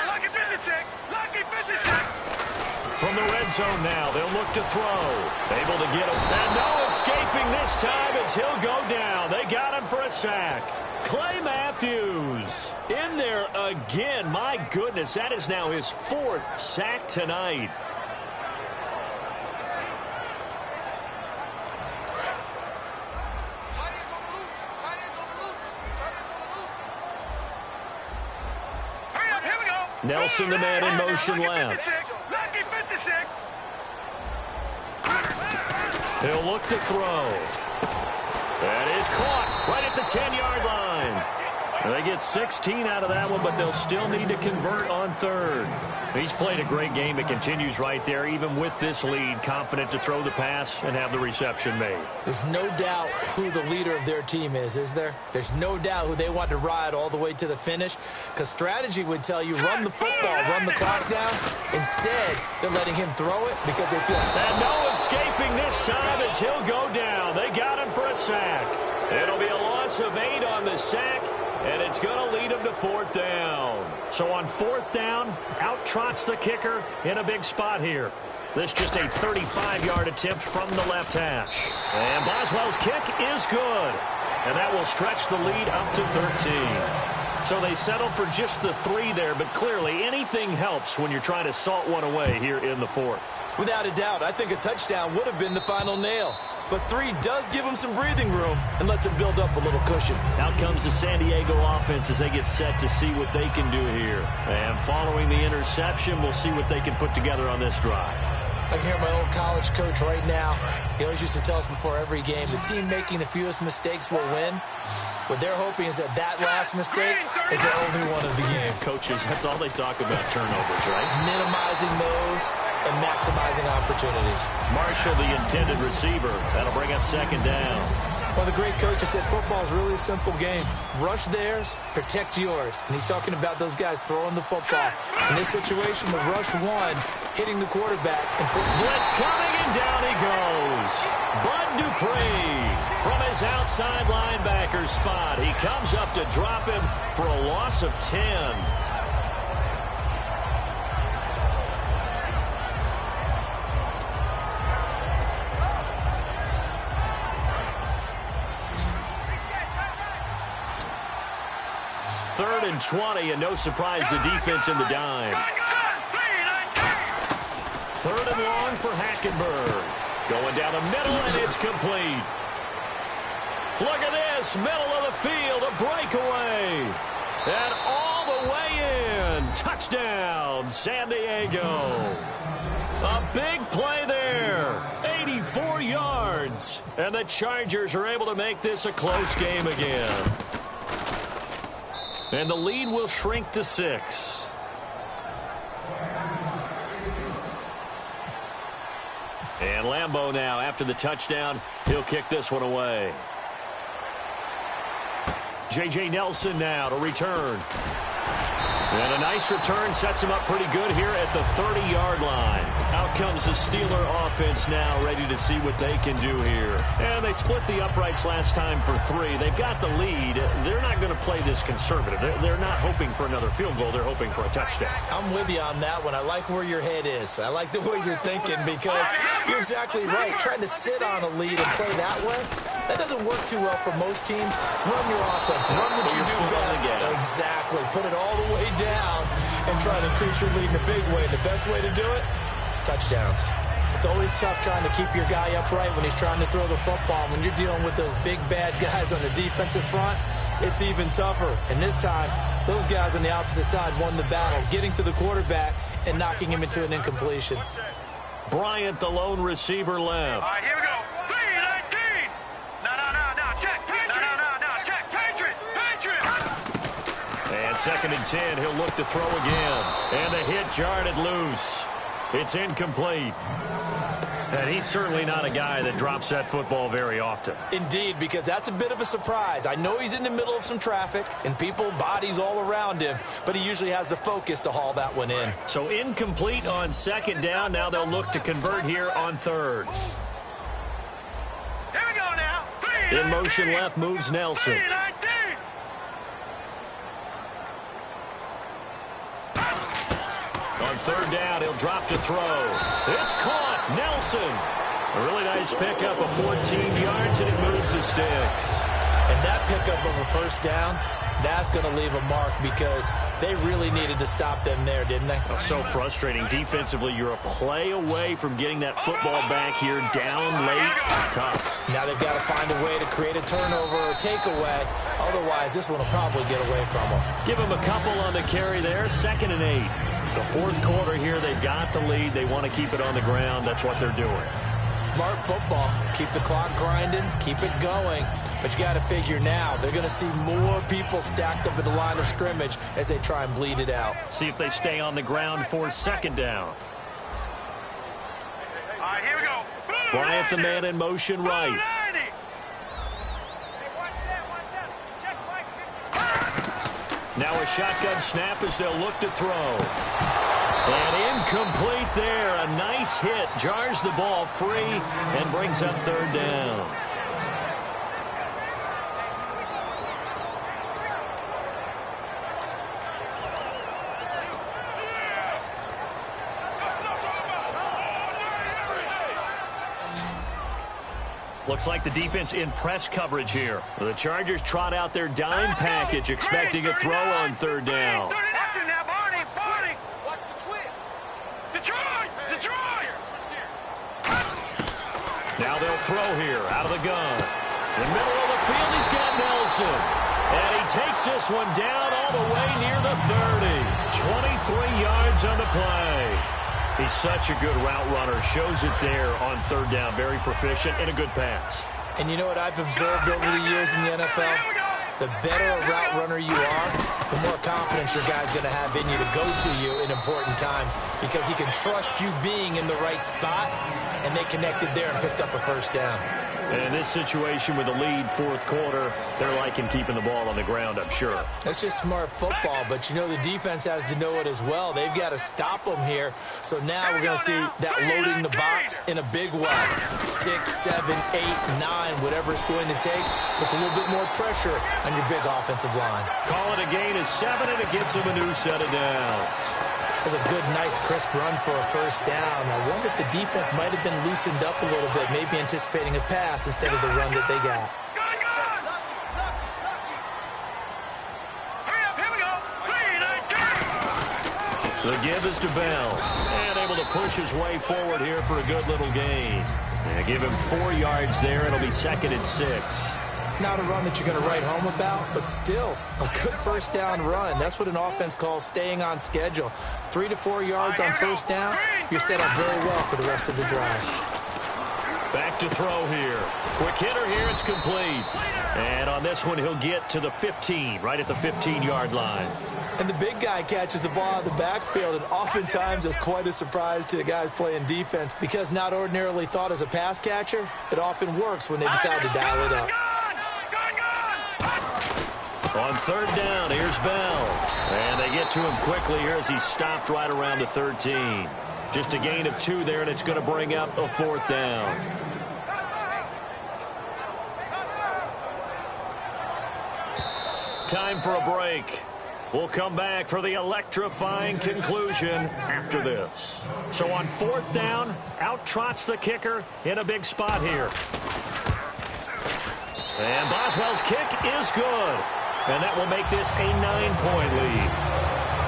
Lucky 56. Lucky 56. From the red zone now, they'll look to throw. Able to get him. And no escaping this time as he'll go down. They got him for a sack. Clay Matthews in there again. My goodness, that is now his 4th sack tonight. Here we go. Nelson, the man in motion left. Lucky 56. He'll look to throw. That is caught right at the 10-yard line. They get 16 out of that one, but they'll still need to convert on 3rd. He's played a great game. It continues right there, even with this lead, confident to throw the pass and have the reception made. There's no doubt who the leader of their team is there? There's no doubt who they want to ride all the way to the finish, because strategy would tell you run the football, run the clock down. Instead, they're letting him throw it because they feel... And no escaping this time as he'll go down. They got him for a sack. It'll be a loss of 8 on the sack, and it's going to lead them to 4th down. So on 4th down, out trots the kicker in a big spot here. This just a 35-yard attempt from the left hash. And Boswell's kick is good. And that will stretch the lead up to 13. So they settled for just the 3 there, but clearly anything helps when you're trying to salt one away here in the 4th. Without a doubt, I think a touchdown would have been the final nail. But 3 does give them some breathing room and lets them build up a little cushion. Out comes the San Diego offense as they get set to see what they can do here. And following the interception, we'll see what they can put together on this drive. I can hear my old college coach right now. He always used to tell us before every game, the team making the fewest mistakes will win. What they're hoping is that that last mistake is the only one of the game. Coaches, that's all they talk about, turnovers, right? Minimizing those and maximizing opportunities. Marshall, the intended receiver. That'll bring up 2nd down. Well, the great coach has said football is really a simple game. Rush theirs, protect yours. And he's talking about those guys throwing the football. In this situation, the rush one, hitting the quarterback. And blitz coming, and down he goes. Bud Dupree from his outside linebacker spot. He comes up to drop him for a loss of 10. Third and 20, and no surprise, the defense in the dime. 3rd and long for Hackenberg. Going down the middle, and it's complete. Look at this, middle of the field, a breakaway. And all the way in. Touchdown, San Diego. A big play there. 84 yards. And the Chargers are able to make this a close game again. And the lead will shrink to 6. And Lambeau now, after the touchdown, he'll kick this one away. J.J. Nelson now to return. And a nice return sets him up pretty good here at the 30-yard line. Out comes the Steeler offense now, ready to see what they can do here. And they split the uprights last time for 3. They've got the lead. They're not going to play this conservative. They're not hoping for another field goal. They're hoping for a touchdown. I'm with you on that one. I like where your head is. I like the way you're thinking because you're exactly right. Trying to sit on a lead and play that way, that doesn't work too well for most teams. Run your offense. Run what you do best. Exactly. Put it all the way down and try to increase your lead in a big way. The best way to do it, touchdowns. It's always tough trying to keep your guy upright when he's trying to throw the football. When you're dealing with those big, bad guys on the defensive front, it's even tougher. And this time, those guys on the opposite side won the battle, getting to the quarterback and knocking him into an incompletion. Bryant, the lone receiver, left. All right, here we go. 3-19. No. Check. No. Check. Patriot. And 2nd and 10, he'll look to throw again. And the hit jarred it loose. It's incomplete. And he's certainly not a guy that drops that football very often. Indeed, because that's a bit of a surprise. I know he's in the middle of some traffic and people, bodies all around him, but he usually has the focus to haul that one in. So incomplete on 2nd down. Now they'll look to convert here on 3rd. Here we go now. In motion left moves Nelson. 3-19. On 3rd down, he'll drop to throw. It's caught. Nelson. A really nice pickup of 14 yards, and it moves the sticks. And that pickup of a 1st down, that's going to leave a mark because they really needed to stop them there, didn't they? Oh, so frustrating. Defensively, you're a play away from getting that football back here down late. Tough. Now they've got to find a way to create a turnover or a takeaway. Otherwise, this one will probably get away from them. Give them a couple on the carry there. 2nd and 8. The 4th quarter here, they've got the lead. They want to keep it on the ground. That's what they're doing. Smart football. Keep the clock grinding. Keep it going. But you got to figure now, they're going to see more people stacked up at the line of scrimmage as they try and bleed it out. See if they stay on the ground for 2nd down. All right, here we go. Bryant, the man in motion right. Now a shotgun snap as they'll look to throw. And incomplete there. A nice hit. Jars the ball free and brings up 3rd down. Looks like the defense in press coverage here. The Chargers trot out their dime package, expecting a throw on third down. Watching that, Barney. Watch the twist. Detroit. Now they'll throw here out of the gun. In the middle of the field, he's got Nelson. And he takes this one down all the way near the 30. 23 yards on the play. He's such a good route runner. Shows it there on third down. Very proficient and a good pass. And you know what I've observed over the years in the NFL? The better a route runner you are, the more confidence your guy's going to have in you to go to you in important times because he can trust you being in the right spot, and they connected there and picked up a first down. And in this situation with the lead fourth quarter, they're liking keeping the ball on the ground, I'm sure. That's just smart football, but you know the defense has to know it as well. They've got to stop them here. So now we're going to see that loading the box in a big way. 6, 7, 8, 9, whatever it's going to take, puts a little bit more pressure on your big offensive line. Call it a gain of 7, and it gets them a new set of downs. That's a good, nice, crisp run for a first down. I wonder if the defense might have been loosened up a little bit, maybe anticipating a pass instead of the run that they got. Hurry up, here we go. 3, 19. The give is to Bell, and able to push his way forward here for a good little gain. And give him 4 yards there. It'll be 2nd and 6. Not a run that you're going to write home about, but still a good first down run. That's what an offense calls staying on schedule. 3 to 4 yards on first down, you're set up very well for the rest of the drive. Back to throw here. Quick hitter here, it's complete. And on this one, he'll get to the 15, right at the 15-yard line. And the big guy catches the ball out of the backfield, and oftentimes it's quite a surprise to the guys playing defense because not ordinarily thought as a pass catcher, it often works when they decide to dial it up. On third down, here's Bell. And they get to him quickly here as he's stopped right around the 13. Just a gain of 2 there, and it's going to bring up a 4th down. Time for a break. We'll come back for the electrifying conclusion after this. So on 4th down, out trots the kicker in a big spot here. And Boswell's kick is good. And that will make this a 9-point lead.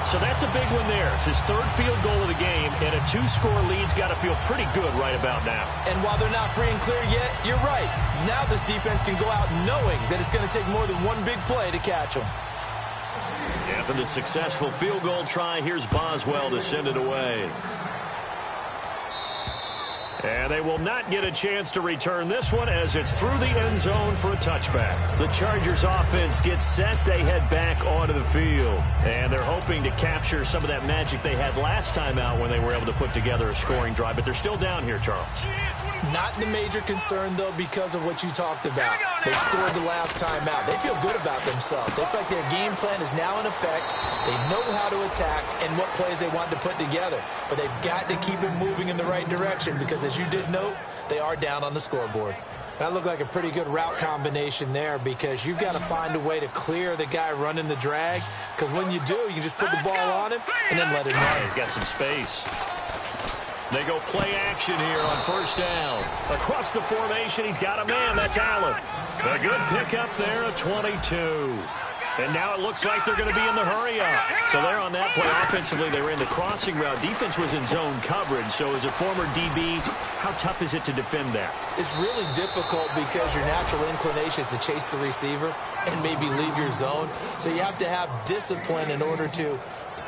So that's a big one there. It's his 3rd field goal of the game, and a 2-score lead's got to feel pretty good right about now. And while they're not free and clear yet, you're right. Now this defense can go out knowing that it's going to take more than one big play to catch them. After the successful field goal try, here's Boswell to send it away. And they will not get a chance to return this one as it's through the end zone for a touchback. The Chargers offense gets set. They head back onto the field. And they're hoping to capture some of that magic they had last time out when they were able to put together a scoring drive. But they're still down here, Charles. Not the major concern, though, because of what you talked about. They scored the last time out. They feel good about themselves. They feel like their game plan is now in effect. They know how to attack and what plays they want to put together. But they've got to keep it moving in the right direction because, as you did note, they are down on the scoreboard. That looked like a pretty good route combination there because you've got to find a way to clear the guy running the drag because when you do, you just put the ball on him and then let him run. He's got some space. They go play action here on first down. Across the formation, he's got a man. That's Allen. A good pickup there, a 22. And now it looks like they're going to be in the hurry-up. So they're on that play. Offensively, they ran the crossing route. Defense was in zone coverage. So as a former DB, how tough is it to defend that? It's really difficult because your natural inclination is to chase the receiver and maybe leave your zone. So you have to have discipline in order to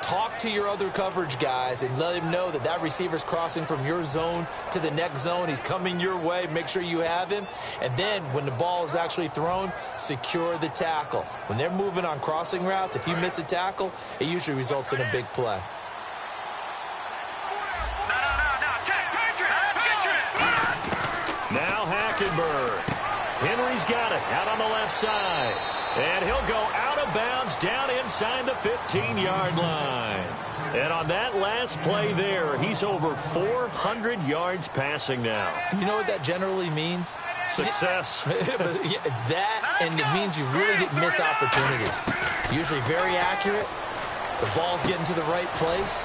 talk to your other coverage guys and let him know that that receiver's crossing from your zone to the next zone. He's coming your way. Make sure you have him. And then when the ball is actually thrown, secure the tackle. When they're moving on crossing routes, if you miss a tackle, it usually results in a big play. Now Hackenberg. Henry's got it out on the left side. And he'll go out of bounds down inside the 15-yard line. And on that last play there, he's over 400 yards passing now. You know what that generally means? Success. That, and it means you really didn't miss opportunities. Usually very accurate. The ball's getting to the right place.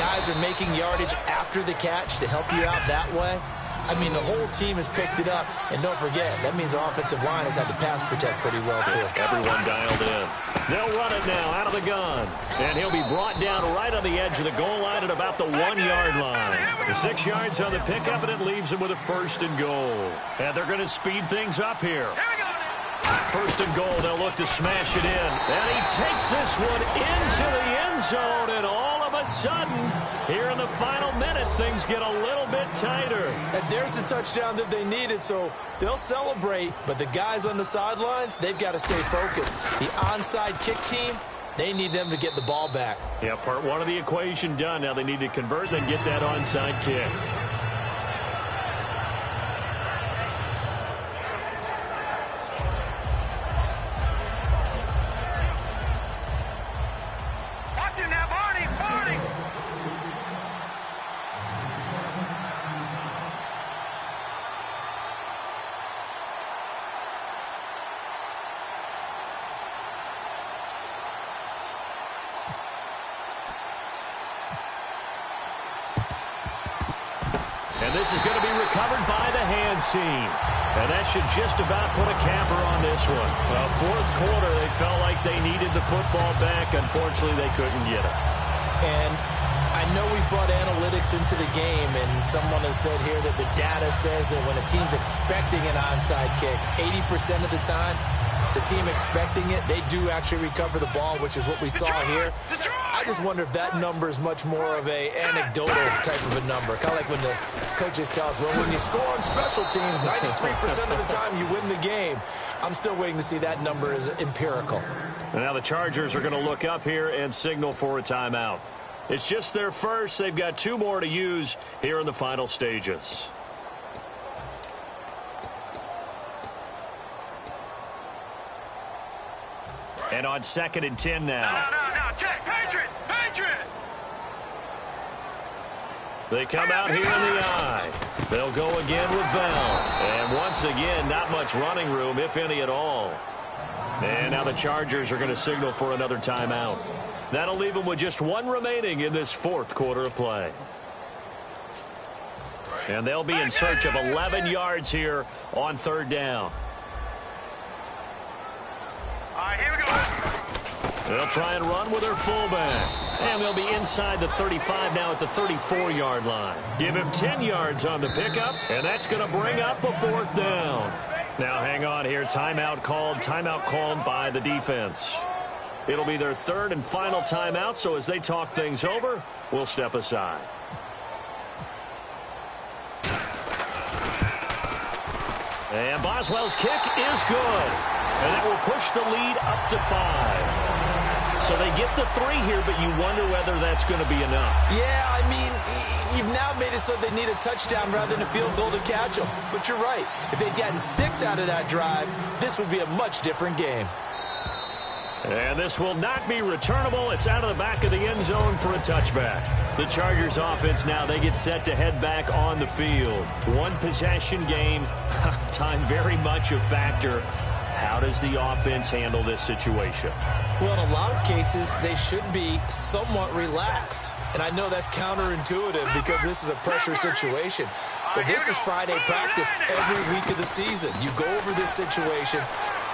Guys are making yardage after the catch to help you out that way. I mean, the whole team has picked it up. And don't forget, that means the offensive line has had to pass protect pretty well, too. Everyone dialed in. They'll run it now out of the gun. And he'll be brought down right on the edge of the goal line at about the 1-yard line. The 6 yards on the pickup, and it leaves him with a 1st and goal. And they're going to speed things up here. 1st and goal, they'll look to smash it in. And he takes this one into the end zone, and all of a sudden, here in the final minute, things get a little bit tighter. And there's the touchdown that they needed, so they'll celebrate. But the guys on the sidelines, they've got to stay focused. The onside kick team, they need them to get the ball back. Yeah, part one of the equation done. Now they need to convert and get that onside kick. And this is going to be recovered by the hands team. And that should just about put a capper on this one. Well, 4th quarter, they felt like they needed the football back. Unfortunately, they couldn't get it. And I know we brought analytics into the game, and someone has said here that the data says that when a team's expecting an onside kick, 80% of the time, the team expecting it, they do actually recover the ball, which is what we saw here. I just wonder if that number is much more of a anecdotal type of a number. Kind of like when the coaches tell us, well, when you score on special teams, 93% of the time you win the game. I'm still waiting to see that number is empirical. And now the Chargers are going to look up here and signal for a timeout. It's just their first. They've got 2 more to use here in the final stages. And on 2nd and 10 now. No, check. Patriot. They come out here in the eye. They'll go again with Bell. And once again, not much running room, if any at all. And now the Chargers are going to signal for another timeout. That'll leave them with just 1 remaining in this 4th quarter of play. And they'll be in search of 11 yards here on 3rd down. All right, here we go. They'll try and run with their fullback. And they'll be inside the 35 now at the 34-yard line. Give him 10 yards on the pickup, and that's going to bring up a 4th down. Now hang on here. Timeout called by the defense. It'll be their 3rd and final timeout, so as they talk things over, we'll step aside. And Boswell's kick is good. And that will push the lead up to 5. So they get the 3 here, but you wonder whether that's going to be enough. Yeah, I mean, you've now made it so they need a touchdown rather than a field goal to catch them. But you're right. If they'd gotten 6 out of that drive, this would be a much different game. And this will not be returnable. It's out of the back of the end zone for a touchback. The Chargers offense now, they get set to head back on the field. 1 possession game. Time very much a factor. How does the offense handle this situation? Well, in a lot of cases, they should be somewhat relaxed. And I know that's counterintuitive because this is a pressure situation. But this is Friday practice every week of the season. You go over this situation,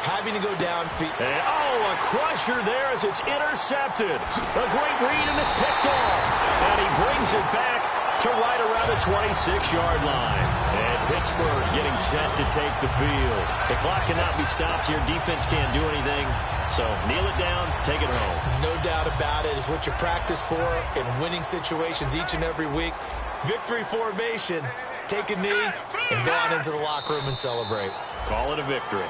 having to go downfield. A crusher there as it's intercepted. A great read, and it's picked off. And he brings it back to right around the 26-yard line. And Pittsburgh getting set to take the field. The clock cannot be stopped here. Defense can't do anything. So kneel it down, take it home. No doubt about it. It's what you practice for in winning situations each and every week. Victory formation. Take a knee and go on into the locker room and celebrate. Call it a victory.